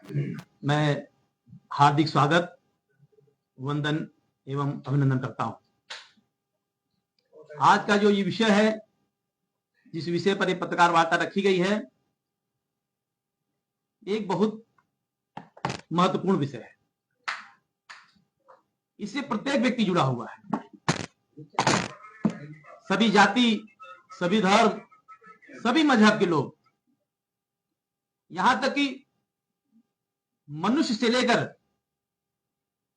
मैं हार्दिक स्वागत, वंदन एवं अभिनंदन करता हूं। आज का जो ये विषय है, जिस विषय पर ये पत्रकार वार्ता रखी गई है, एक बहुत महत्वपूर्ण विषय है। इससे प्रत्येक व्यक्ति जुड़ा हुआ है। सभी जाति, सभी धर्म, सभी मजहब के लोग, यहां तक कि मनुष्य से लेकर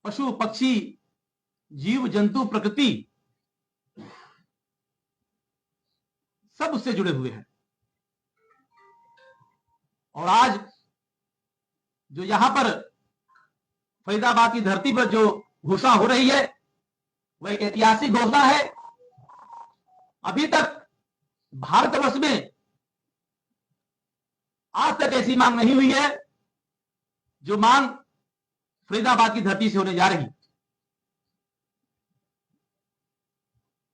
पशु पक्षी, जीव जंतु, प्रकृति, सब उससे जुड़े हुए हैं। और आज जो यहां पर फरीदाबाद की धरती पर जो घोषणा हो रही है, वह एक ऐतिहासिक घोषणा है। अभी तक भारतवर्ष में आज तक ऐसी मांग नहीं हुई है जो मांग फरीदाबाद की धरती से होने जा रही।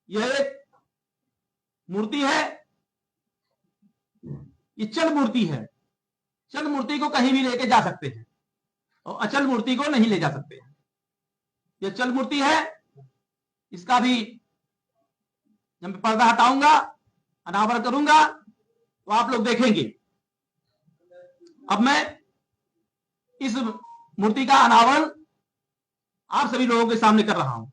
यह एक मूर्ति है, ये चल मूर्ति है। चल मूर्ति को कहीं भी लेके जा सकते हैं और अचल मूर्ति को नहीं ले जा सकते हैं। यह चल मूर्ति है, इसका भी जब मैं पर्दा हटाऊंगा, अनावरण करूंगा, तो आप लोग देखेंगे। अब मैं इस मूर्ति का अनावरण आप सभी लोगों के सामने कर रहा हूं।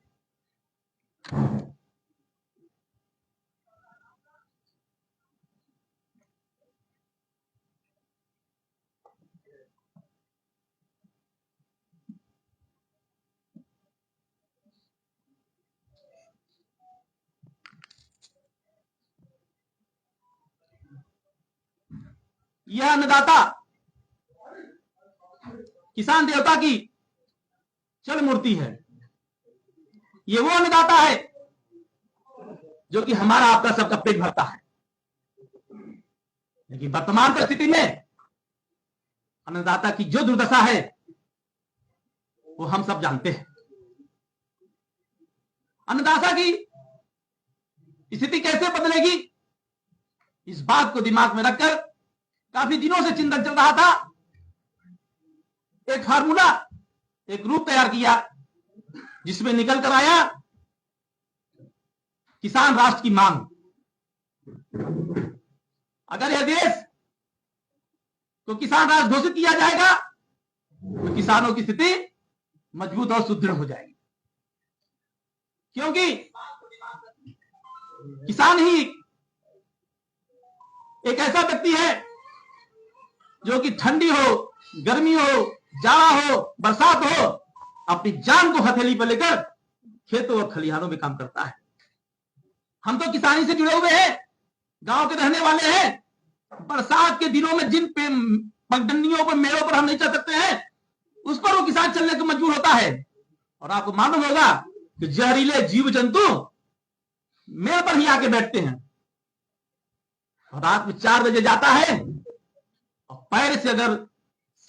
यह अन्नदाता, किसान देवता की चल मूर्ति है। ये वो अन्नदाता है जो कि हमारा आपका सबका पेट भरता है। लेकिन वर्तमान परिस्थिति में अन्नदाता की जो दुर्दशा है वो हम सब जानते हैं। अन्नदाता की स्थिति कैसे बदलेगी, इस बात को दिमाग में रखकर काफी दिनों से चिंतन चल रहा था। एक फार्मूला, एक रूप तैयार किया, जिसमें निकल कर आया किसान राष्ट्र की मांग। अगर यह देश को किसान राष्ट्र घोषित किया जाएगा तो किसानों की स्थिति मजबूत और सुदृढ़ हो जाएगी। क्योंकि किसान ही एक ऐसा व्यक्ति है जो कि ठंडी हो, गर्मी हो, जाड़ा हो, बरसात हो, अपनी जान को हथेली पर लेकर खेतों और खलिहानों में काम करता है। हम तो किसानी से जुड़े हुए हैं, गांव के रहने वाले हैं। बरसात के दिनों में जिन पगडंडियों पर, मेड़ों पर हम नहीं चल सकते हैं, उस पर वो किसान चलने को मजबूर होता है। और आपको मालूम होगा कि जहरीले जीव जंतु मेड़ पर ही आके बैठते हैं। और रात में 4 बजे जाता है और पैर से अगर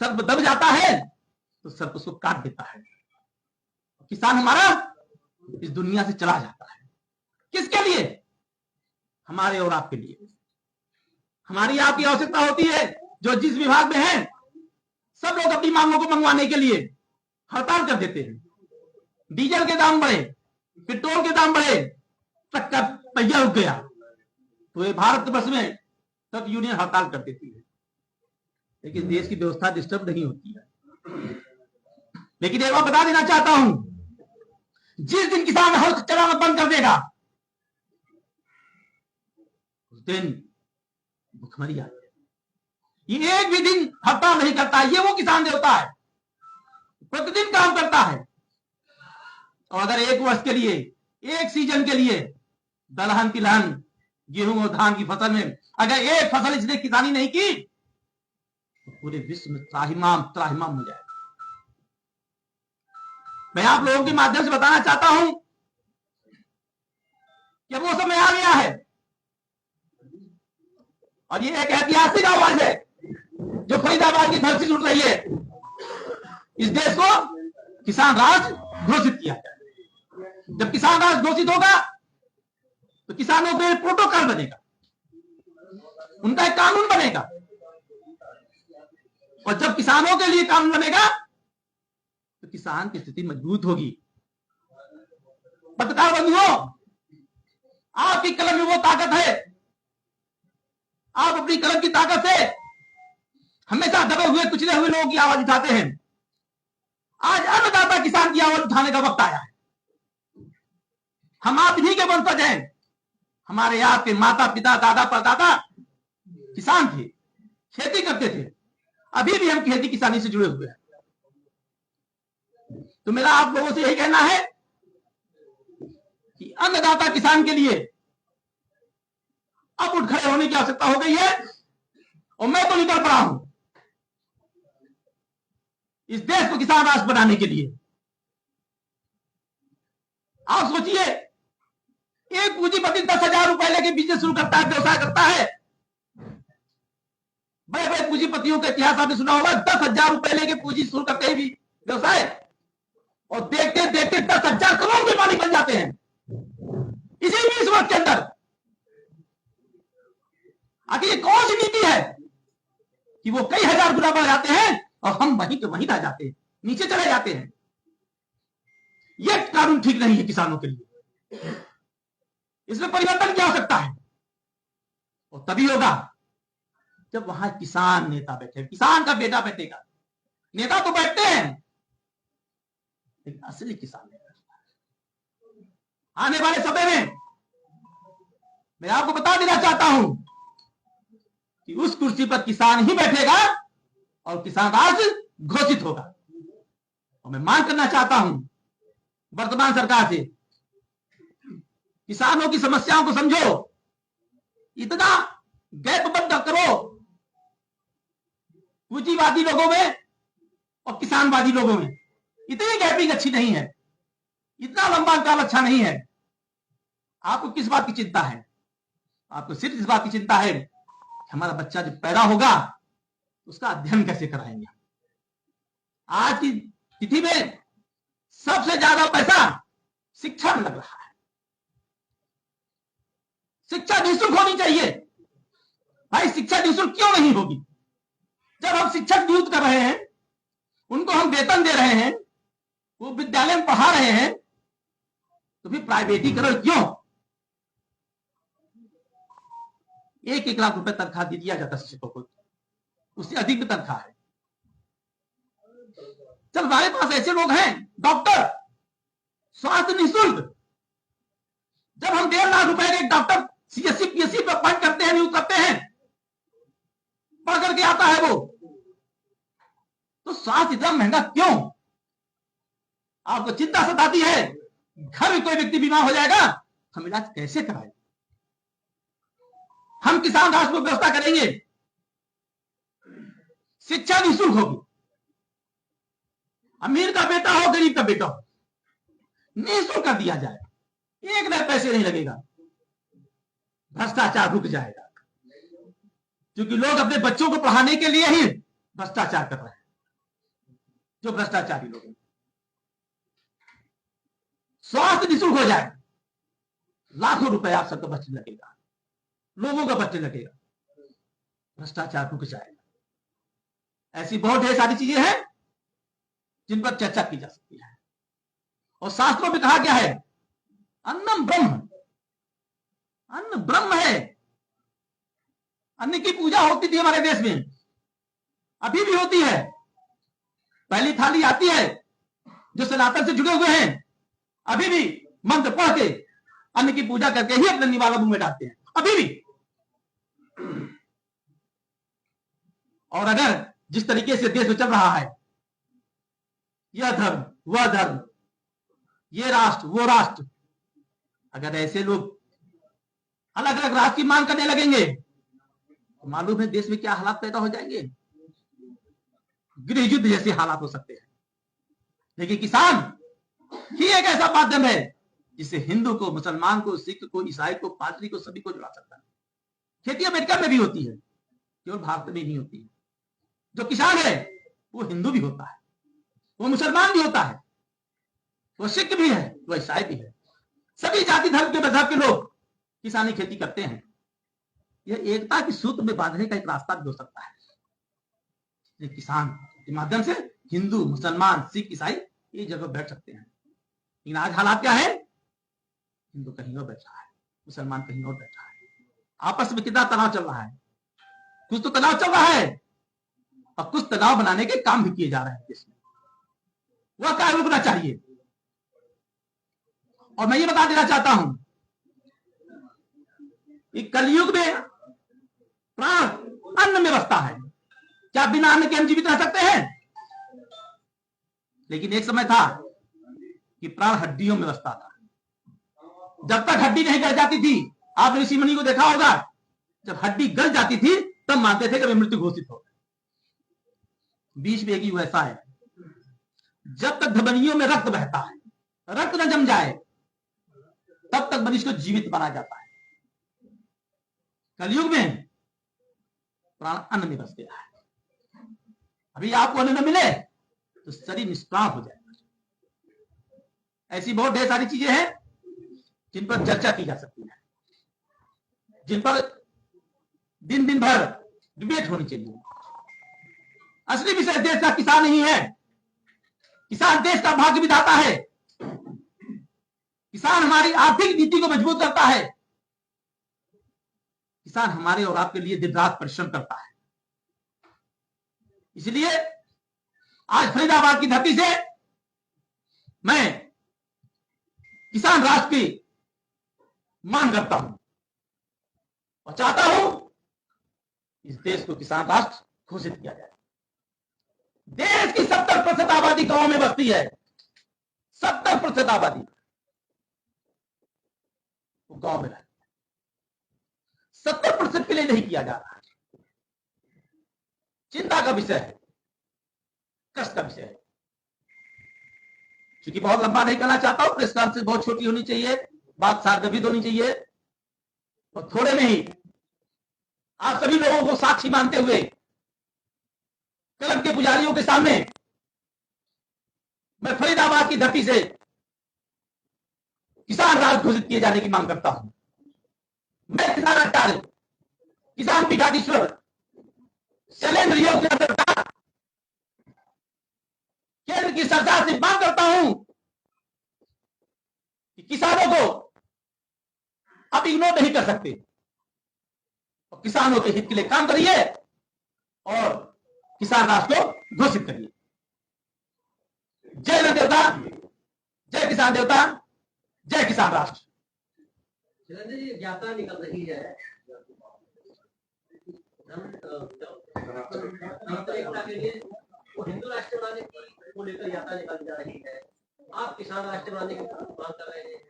सर्प दब जाता है तो सर्प उसको काट देता है। किसान हमारा इस दुनिया से चला जाता है। किसके लिए? हमारे और आपके लिए। हमारी आपकी आवश्यकता होती है। जो जिस विभाग में है, सब लोग अपनी मांगों को मंगवाने के लिए हड़ताल कर देते हैं। डीजल के दाम बढ़े, पेट्रोल के दाम बढ़े, ट्रक का पहिया रुक गया तो ये भारतवर्ष में ट्रक यूनियन हड़ताल कर देती है। लेकिन देश की व्यवस्था डिस्टर्ब नहीं होती है। लेकिन एक बात बता देना चाहता हूं, जिस दिन किसान हल चलाना बंद कर देगा उस दिन भुखमरी आ जाएगी। ये एक भी दिन हड़ताल नहीं करता, ये वो किसान देवता है, प्रतिदिन काम करता है। और अगर एक वर्ष के लिए, एक सीजन के लिए दलहन तिलहन, गेहूं और धान की फसल में अगर एक फसल इसने किसानी नहीं की तो पूरे विश्व में त्राहिमाम हो जाएगा। मैं आप लोगों के माध्यम से बताना चाहता हूं कि वो समय आ गया है और ये एक ऐतिहासिक आवाज है जो फरीदाबाद की धरती से उठ रही है। इस देश को किसान राज घोषित किया जाए। जब किसान राज घोषित होगा तो किसानों पे प्रोटोकॉल बनेगा, उनका एक कानून बनेगा और जब किसानों के लिए कानून बनेगा तो किसान की स्थिति मजबूत होगी। पत्रकार बंधुओं, आपकी कलम में वो ताकत है, आप अपनी कलम की ताकत से हमेशा दबे हुए कुचले हुए लोगों की आवाज उठाते हैं। आज अन्नदाता किसान की आवाज उठाने का वक्त आया है। हम आप इन्हीं के वंशज हैं। हमारे आपके माता पिता दादा परदादा किसान थे, खेती करते थे, अभी भी हम खेती किसानी से जुड़े हुए हैं। तो मेरा आप लोगों से यही कहना है कि अन्नदाता किसान के लिए अब उठ खड़े होने की आवश्यकता हो गई है। और मैं तो निकल पड़ा हूं इस देश को किसान राष्ट्र बनाने के लिए। आप सोचिए, एक पूंजीपति 10,000 रुपए लेके बिजनेस शुरू करता है, व्यवसाय करता है। बड़े बड़े पूंजीपतियों का इतिहास आपने सुना होगा, 10,000 रुपए लेके पूंजी शुरू करते हैं भी व्यवसाय, और देखते देखते 10,000 करोड़ के मालिक बन जाते हैं इसी 20 वर्ष के अंदर। आखिर ये कौन सी नीति है कि वो कई हजार गुना बढ़ जाते हैं और हम वहीं के वहीं रह जाते हैं, नीचे चले जाते हैं। यह कानून ठीक नहीं है किसानों के लिए। इसमें परिवर्तन की आवश्यकता है, और तभी होगा जब वहां किसान नेता बैठे, किसान का बेटा बैठेगा। नेता तो बैठते हैं, लेकिन असली किसान नहीं बैठता। आने वाले समय में मैं आपको बता देना चाहता हूं कि उस कुर्सी पर किसान ही बैठेगा और किसान राज घोषित होगा। और मैं मांग करना चाहता हूं वर्तमान सरकार से, किसानों की समस्याओं को समझो, इतना गैप बंद करो पूंजीवादी लोगों में और किसानवादी लोगों में। इतनी गैपिंग अच्छी नहीं है, इतना लंबा अंतराल अच्छा नहीं है। आपको किस बात की चिंता है? आपको सिर्फ इस बात की चिंता है कि हमारा बच्चा जब पैदा होगा उसका अध्ययन कैसे कराएंगे। आज की तिथि में सबसे ज्यादा पैसा शिक्षा में लग रहा है। शिक्षा निःशुल्क होनी चाहिए। भाई, शिक्षा निःशुल्क क्यों नहीं होगी? जब हम शिक्षक नियुक्त कर रहे हैं, उनको हम वेतन दे रहे हैं, वो विद्यालय में पढ़ा रहे हैं, तो फिर प्राइवेटीकरण क्यों? 1-1 लाख रुपए तनख्वाह दे दिया जाता शिक्षकों को, उससे अधिक भी तनख्वाह है। जब हमारे पास ऐसे लोग हैं, डॉक्टर, स्वास्थ्य निःशुल्क, जब हम 1.5 लाख रुपए के डॉक्टर सीएससी पीएससी पर फंड करते हैं, नियुक्त करते हैं, पढ़ करके आता है वो, तो स्वास्थ्य इतना महंगा क्यों? आपको चिंता सताती है, घर में कोई व्यक्ति बीमार हो जाएगा, हम इलाज कैसे कराएं? हम किसान राष्ट्र में व्यवस्था करेंगे, शिक्षा निःशुल्क होगी। अमीर का बेटा हो, गरीब का बेटा हो, निःशुल्क कर दिया जाए, 1 नया पैसे नहीं लगेगा। भ्रष्टाचार रुक जाएगा, क्योंकि लोग अपने बच्चों को पढ़ाने के लिए ही भ्रष्टाचार कर रहे हैं, जो भ्रष्टाचारी लोग हैं। स्वास्थ्य निःशुल्क हो जाए, लाखों रुपए आप सबका बचने लगेगा, लोगों का बचने लगेगा, भ्रष्टाचार रुक जाएगा। ऐसी बहुत ढेर सारी चीजें हैं जिन पर चर्चा की जा सकती है। और शास्त्रों में कहा गया है, अन्नम ब्रह्म, अन्न ब्रह्म है। अन्न की पूजा होती थी हमारे देश में, अभी भी होती है। पहली थाली आती है, जो सनातन से जुड़े हुए हैं अभी भी मंत्र पढ़ के अन्न की पूजा करके ही अपने निवाला मुंह में डालते हैं, अभी भी। और अगर जिस तरीके से देश में चल रहा है, यह धर्म वह धर्म, ये राष्ट्र वो राष्ट्र, अगर ऐसे लोग अलग अलग राष्ट्र की मांग करने लगेंगे तो मालूम है देश में क्या हालात पैदा हो जाएंगे। गृह युद्ध जैसे हालात हो सकते हैं। लेकिन किसान ही एक ऐसा माध्यम है जिससे हिंदू को, मुसलमान को, सिख को, ईसाई को, पादरी को, सभी को जुड़ा सकता है। खेती अमेरिका में भी होती है, केवल भारत में नहीं होती है। जो किसान है वो हिंदू भी होता है, वो मुसलमान भी होता है, वो सिख भी है, वो ईसाई भी है। सभी जाति धर्म के मजहब के लोग किसानी खेती करते हैं। यह एकता की सूत्र में बांधने का एक रास्ता भी हो सकता है। किसान के माध्यम से हिंदू, मुसलमान, सिख, ईसाई ये जगह बैठ सकते हैं। लेकिन आज हालात क्या है? हिंदू कहीं और बैठा है, मुसलमान कहीं और बैठा है। आपस में कितना तनाव चल रहा है, कुछ तो तनाव चल रहा है और कुछ तनाव बनाने के काम भी किए जा रहे हैं देश में। वह कार्य रुकना चाहिए। और मैं ये बता देना चाहता हूं कि कलयुग में प्राण अन्न में बसता है। क्या बिना अन्न के हम जीवित रह सकते हैं? लेकिन एक समय था कि प्राण हड्डियों में बसता था। जब तक हड्डी नहीं गल जाती थी, आपने ऋषि मुनि को देखा होगा, जब हड्डी गल जाती थी तब मानते थे कि मृत्यु घोषित हो। बीच में एक युग ऐसा है, जब तक धमनियों में रक्त बहता है, रक्त न जम जाए, तब तक मनुष्य को जीवित माना जाता है। कलयुग में प्राण अन्न में बस गया है। अभी आपको अन्न न मिले तो शरीर निष्प्राण हो जाएगा। ऐसी बहुत ढेर सारी चीजें हैं जिन पर चर्चा की जा सकती है, जिन पर दिन दिन भर डिबेट होनी चाहिए। असली विषय देश का किसान नहीं है। किसान देश का भाग्य विधाता है। किसान हमारी आर्थिक नीति को मजबूत करता है। किसान हमारे और आपके लिए दिन रात परिश्रम करता है। इसलिए आज फरीदाबाद की धरती से मैं किसान राष्ट्र की मांग करता हूं और चाहता हूं इस देश को किसान राष्ट्र घोषित किया जाए। देश की 70% आबादी गांव में बसती है। 70% आबादी वो गांव में रहती है। 70% के लिए नहीं किया जा रहा है। चिंता का विषय है, कष्ट का विषय है। क्योंकि बहुत लंबा नहीं करना चाहता हूं, प्रेस कॉन्फ्रेंस बहुत छोटी होनी चाहिए, बात सार्वजनिक होनी चाहिए और थोड़े में ही आप सभी लोगों को साक्षी मानते हुए कलम के पुजारियों के सामने मैं फरीदाबाद की धरती से किसान राष्ट्र घोषित किए जाने की मांग करता हूं। मैं किसान आचार्य, किसान पीठाधीश्वर शैलेंद्र योगी सरकार, केंद्र की सरकार से मांग करता हूं कि किसानों को आप इग्नोर नहीं कर सकते और किसानों के हित के लिए काम करिए और किसान राष्ट्र को घोषित करिए। जय रण देवता, जय किसान देवता, जय किसान राष्ट्र। ज्ञाता निकल रही है के लिए वो हिंदू राष्ट्र बनाने को लेकर यात्रा निकाली जा रही है। आप किसान राष्ट्र बनाने की मांग कर रहे हैं।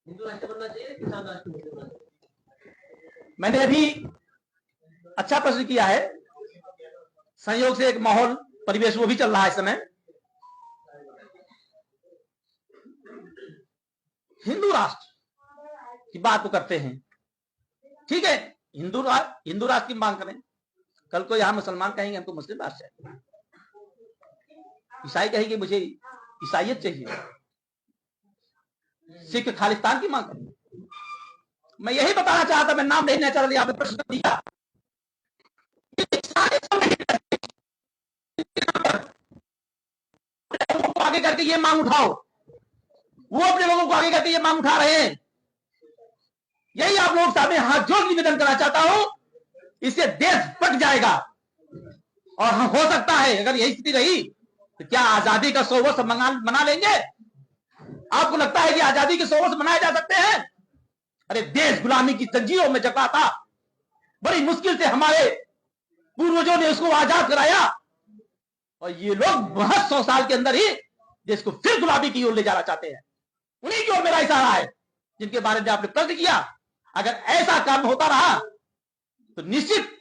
हिंदू राष्ट्र बनना चाहिए, किसान राष्ट्र नहीं बनना चाहिए? मैंने अभी अच्छा प्रश्न किया है। संयोग से एक माहौल परिवेश वो भी चल रहा है इस समय। हिंदू राष्ट्र की बात को करते हैं, ठीक है, हिंदू राष्ट्र की मांग करें। कल को यहां मुसलमान कहेंगे हमको मुस्लिम राष्ट्र चाहिए, ईसाई कहेंगे मुझे ईसाइयत चाहिए, सिख खालिस्तान की मांग करें। मैं यही बताना चाहता, मैं नाम नहीं लेना चाह रहा, आपने प्रश्न दिया आगे करके ये मांग उठाओ, वो अपने लोगों को आगे करके ये मांग उठा रहे हैं। यही आप लोग सामने हाथ जोड़ निवेदन करना चाहता हूं। इससे देश पक जाएगा और हो सकता है अगर यही स्थिति रही तो क्या आजादी का 100 वर्ष मना लेंगे? आपको लगता है कि आजादी के 100 वर्ष मनाए जा सकते हैं? अरे देश गुलामी की जंजीरों में जकड़ा था, बड़ी मुश्किल से हमारे पूर्वजों ने उसको आजाद कराया और ये लोग महज 100 साल के अंदर ही देश को फिर गुलामी की ओर ले जाना चाहते हैं। उन्हीं की ओर मेरा इशारा है जिनके बारे में आपने प्रश्न किया। अगर ऐसा काम होता रहा तो निश्चित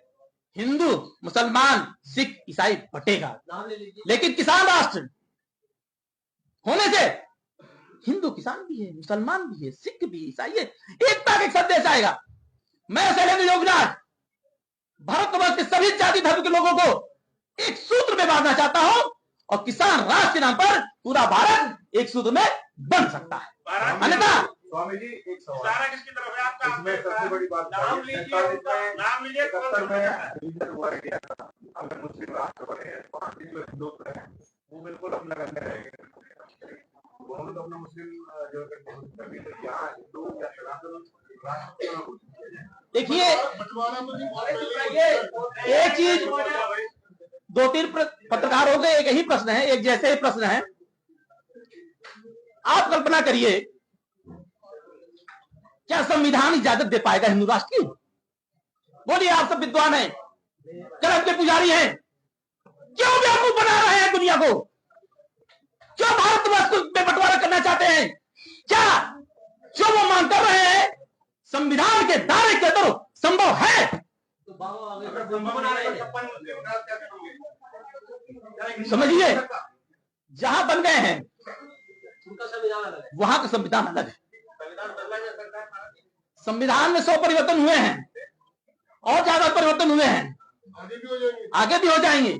हिंदू, मुसलमान, सिख, ईसाई बटेगा। लेकिन किसान राष्ट्र होने से हिंदू किसान भी है, मुसलमान भी है, सिख भी है, ईसाई है, एकता का एक संदेश आएगा। मैं शैलेंद्र योगीनाथ भारतवर्ष के सभी जाति धर्म के लोगों को एक सूत्र में बांधना चाहता हूं और किसान राष्ट्र के नाम पर पूरा भारत एक सूत्र में बन सकता है। अन्यथा स्वामी जी एक सवाल सारा किसकी तरफ है आपका? इसमें सबसे बड़ी बात नाम लीजिए, नाम लीजिए। 71 में डिवीजन हुआ इंडिया का, अगर मुस्लिम राष्ट्र बने हैं, वहाँ के जो हिंदू हैं वो बिल्कुल अपना करने रहेंगे, उन्होंने तो अपना मुस्लिम जो कभी तो यहाँ हिंदू या सनातन राष्ट्र। देखिए एक चीज, दो तीन पत्रकारों के एक ही प्रश्न है, एक जैसे ही प्रश्न है। आप कल्पना करिए, क्या संविधान इजाजत दे पाएगा हिंदू राष्ट्र की? बोलिए, आप सब विद्वान हैं, कर्म के पुजारी हैं, क्यों बेवकूफ बना रहे हैं दुनिया को? क्यों भारतवर्ष को बंटवारा करना चाहते हैं? क्या जो वो मांग कर रहे हैं संविधान के दायरे के अंदर संभव है? तो बाबा अगर बना रहे हैं, समझिए, जहां बन गए हैं उनका संविधान अलग है, वहां का संविधान अलग है। संविधान बदला जा सकता है। संविधान में 100 परिवर्तन हुए हैं और ज्यादा परिवर्तन हुए हैं, आगे भी हो जाएंगे,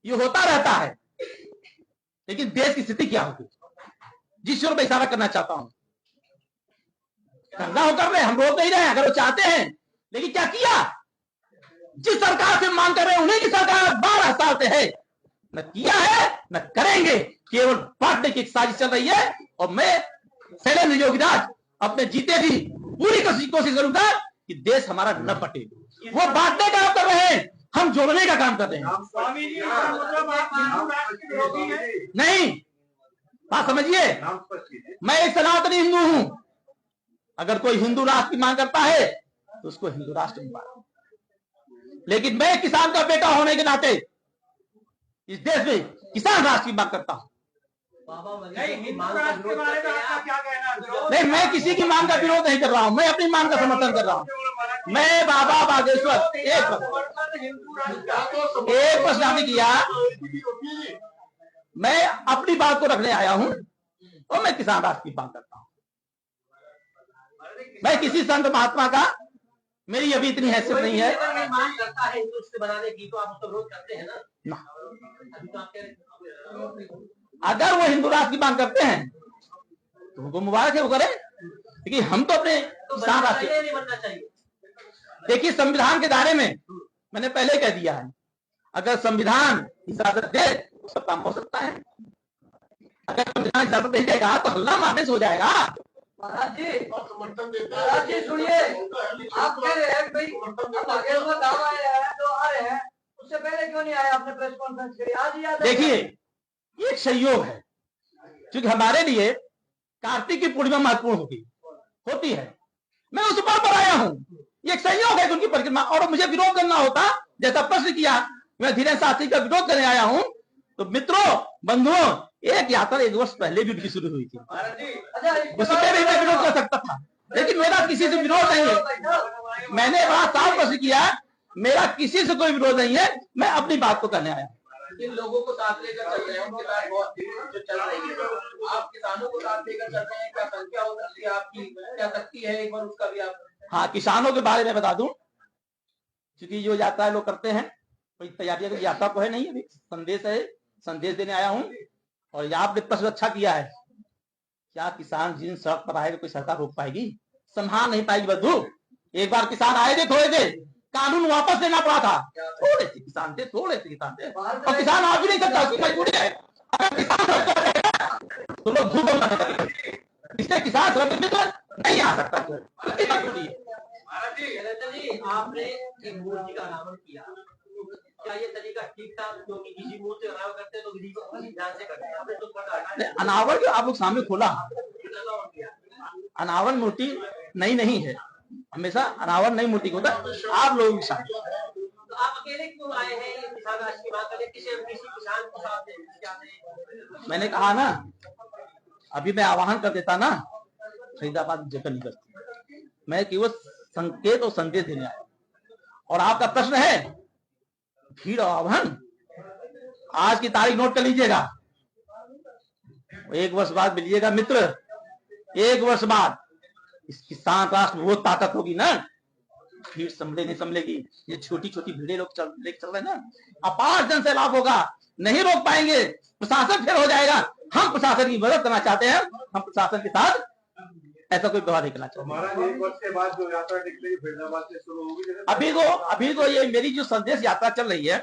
ये होता रहता है। लेकिन देश की स्थिति क्या होगी, जिस ओर मैं इशारा करना चाहता हूं, करना हो कर रहे, हम रोक नहीं रहे हैं अगर वो चाहते हैं। लेकिन क्या किया? जिस सरकार से मांग कर रहे हैं उन्हीं की सरकार 12 साल से है, न किया है न करेंगे, केवल बांटने की एक साजिश चल रही है। और मैं शैलेंद्र योगीराज अपने जीते भी पूरी कोशिश करूंगा कि देश हमारा न बटे। वो बांटने का काम कर रहे हैं, हम जोड़ने का काम कर रहे हैं। स्वामी जी, मतलब आप हिंदू राष्ट्र के विरोधी हैं? नहीं, बात समझिए, मैं एक सनातनी हिंदू हूं। अगर कोई हिंदू राष्ट्र की मांग करता है तो उसको हिंदू राष्ट्र में मांगो, लेकिन मैं किसान का बेटा होने के नाते इस देश में किसान राष्ट्र की मांग करता हूं। नहीं, हिंदू राष्ट्र के बारे में आपका क्या कहना है? नहीं, मैं किसी की मांग का विरोध नहीं कर रहा हूं, मैं अपनी मांग का समर्थन कर रहा हूं। मैं बाबा बागेश्वर एक प्रश्न आपने किया, मैं अपनी बात को रखने आया हूं और मैं किसान राष्ट्र की मांग करता हूं। मैं किसी संत महात्मा का, मेरी अभी इतनी हैसियत नहीं है। अगर मांग करता है हिंदू से बनाने की तो आप उसका विरोध करते हैं ना? अभी तो आप कह रहे हैं अगर वो हिंदू राष्ट्र की मांग करते हैं तो उनको मुबारक है, वो करें, लेकिन हम तो अपने किसान राष्ट्र। नहीं बनना चाहिए। देखिए, संविधान के दायरे में मैंने पहले कह दिया है, अगर संविधान इजाजत दे तो सब काम हो सकता है। अगर संविधान इजाजत नहीं देगा तो हल्ला मारने से हो जाएगा। महाराज जी सुनिए, आप कह रहे हैं भाई बागेश्वर दावा है जो आ रहे हैं, उससे पहले क्यों नहीं आए? आपने प्रेस कॉन्फ्रेंस करी आज ही। देखिए, ये एक संयोग है, क्योंकि हमारे लिए कार्तिक की पूर्णिमा महत्वपूर्ण होती है। मैं उस पर आया हूं, ये एक संयोग है उनकी परिक्रमा। और मुझे विरोध करना होता, जैसा प्रश्न किया, मैं धीरेन्द्र शास्त्री का विरोध करने आया हूं। तो मित्रों, बंधुओं, एक यात्रा 1 वर्ष पहले भी उनकी शुरू हुई थी, उसी पे भी मैं विरोध कर सकता था, लेकिन मेरा किसी से विरोध नहीं है। मैंने बड़ा साफ प्रश्न किया, मेरा किसी से कोई विरोध नहीं है, मैं अपनी बात को कहने आया। इन लोगों को साथ लेकर चल रहे हैं, उनके साथ बहुत जो चल रही है, आप किसानों को साथ लेकर चल रहे हैं, क्या संख्या हो सकती है आपकी, क्या शक्ति है, एक बार उसका भी आप। हाँ, किसानों के बारे में बता दूं, क्योंकि जो यात्रा लोग करते हैं, कोई तैयारियां की यात्रा को है नहीं, अभी संदेश है, संदेश देने आया हूं। और आपने प्रश्न अच्छा किया है, क्या किसान जिन सड़क पर आएगा कोई सरकार रोक पाएगी? संभाल नहीं पाएगी बंधु। एक बार किसान आए थे, थोड़े थे, कानून वापस लेना पड़ा था, थोड़े से किसान थे, और किसान आ भी नहीं सकता, उसकी मजबूरी है। अगर किसान तो लोग भूख इसलिए किसान नहीं आ सकता, मजबूरी है। आपने एक मूर्ति का अनावरण किया, क्या ये तरीका ठीक था? क्योंकि किसी मूर्ति का अनावरण करते हैं तो विधि को ध्यान से करते हैं, आपने तो पता अनावरण आप लोग सामने खोला, अनावरण मूर्ति नहीं है, हमेशा अनावरण नई मूर्ति होता है, आप लोगों के साथ। तो आप अकेले क्यों आए हैं ये किसान राष्ट्र की बात करें? किसी किसान को साथ दें? मैंने कहा ना, अभी मैं आह्वान कर देता ना, फरीदाबाद जगह नहीं करती, मैं केवल संकेत और संदेश देने आया। और आपका प्रश्न है भीड़ और आह्वान, आज की तारीख नोट कर लीजिएगा, 1 वर्ष बाद मिलिएगा मित्र। 1 वर्ष बाद इस किसान राष्ट्र में वो ताकत होगी ना, भीड़ संभले नहीं संभलेगी। ये छोटी छोटी भीड़े लोग लेके चल रहे हैं ना, अपार जन सैलाब होगा, नहीं रोक पाएंगे, प्रशासन फेल हो जाएगा। हम प्रशासन की मदद करना चाहते हैं, हम प्रशासन के साथ ऐसा कोई व्यवहार नहीं करना चाहिए। हमारा 1 वर्ष के बाद जो यात्रा निकलेगी फरीदाबाद से शुरू होगी, जैसे अभी तो ये मेरी जो संदेश यात्रा चल रही है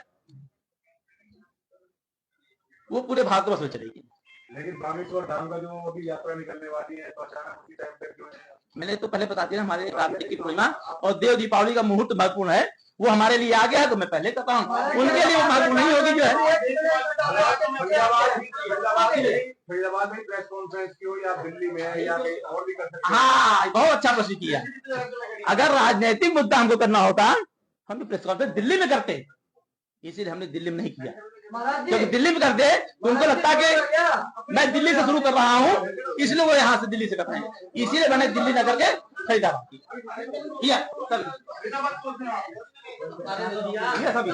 वो पूरे भारतवर्ष में चलेगी। लेकिन बागेश्वर धाम का जो अभी यात्रा निकलने वाली है तो अचानक उसी टाइम पे क्यों है? मैंने तो पहले बता दिया, हमारे कार्तिक की पूर्णिमा और देव दीपावली का मुहूर्त महत्वपूर्ण है, वो हमारे लिए आ गया है तो मैं पहले कहता हूँ, उनके लिए वो महत्वपूर्ण नहीं होगी जो है। फरीदाबाद में प्रेस कॉन्फ्रेंस की हो या दिल्ली में है या कहीं और भी कर सकते हैं? हाँ, बहुत अच्छा प्रश्न किया। अगर राजनीतिक मुद्दा हमको करना होता हम प्रेस कॉन्फ्रेंस दिल्ली में करते, इसीलिए हमने दिल्ली में नहीं किया, क्योंकि दिल्ली में करते तो उनको लगता कि मैं दिल्ली से शुरू कर रहा हूँ, इसलिए वो यहाँ से दिल्ली से कर रहे हैं, इसीलिए मैंने दिल्ली न करके फरीदाबाद किया। सब